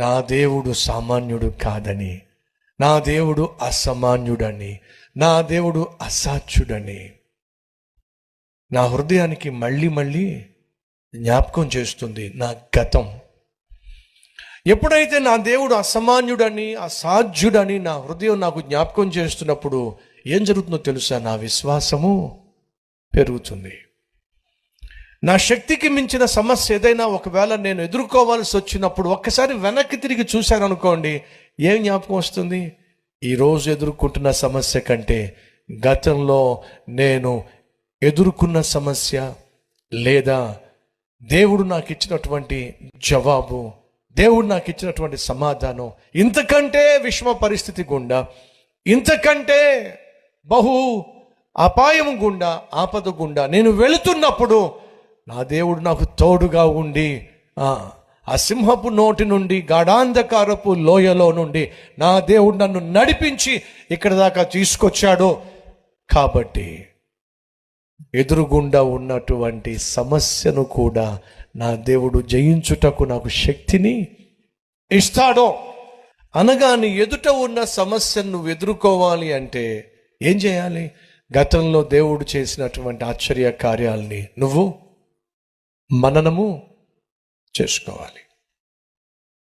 నా దేవుడు సామాన్యుడు కాదని, నా దేవుడు అసామాన్యుడని, నా దేవుడు అసాధ్యుడని నా హృదయానికి మళ్ళీ మళ్ళీ జ్ఞాపకం చేస్తుంది నా గతం. ఎప్పుడైతే నా దేవుడు అసామాన్యుడని అసాధ్యుడని నా హృదయం నాకు జ్ఞాపకం చేస్తున్నప్పుడు ఏం జరుగుతుందో తెలుసా? నా విశ్వాసము పెరుగుతుంది. నా శక్తికి మించిన సమస్య ఏదైనా ఒకవేళ నేను ఎదుర్కోవాల్సి వచ్చినప్పుడు ఒక్కసారి వెనక్కి తిరిగి చూశాను అనుకోండి, ఏం జ్ఞాపకం వస్తుంది? ఈరోజు ఎదుర్కొంటున్న సమస్య కంటే గతంలో నేను ఎదుర్కొన్న సమస్య, లేదా దేవుడు నాకు ఇచ్చినటువంటి జవాబు, దేవుడు నాకు ఇచ్చినటువంటి సమాధానం ఇంతకంటే విషమ పరిస్థితి గుండా, ఇంతకంటే బహు అపాయం గుండా, ఆపద గుండా నేను వెళుతున్నప్పుడు నా దేవుడు నాకు తోడుగా ఉండి ఆ సింహపు నోటి నుండి, గాఢాంధకారపు లోయలో నుండి నా దేవుడు నన్ను నడిపించి ఇక్కడ దాకా తీసుకొచ్చాడు. కాబట్టి ఎదురుగుండా ఉన్నటువంటి సమస్యను కూడా నా దేవుడు జయించుటకు నాకు శక్తిని ఇస్తాడు. అనగా నీ ఎదుట ఉన్న సమస్యను నువ్వు ఎదుర్కోవాలి అంటే ఏం చేయాలి? గతంలో దేవుడు చేసినటువంటి ఆశ్చర్య కార్యాలని నువ్వు మననము చేసుకోవాలి.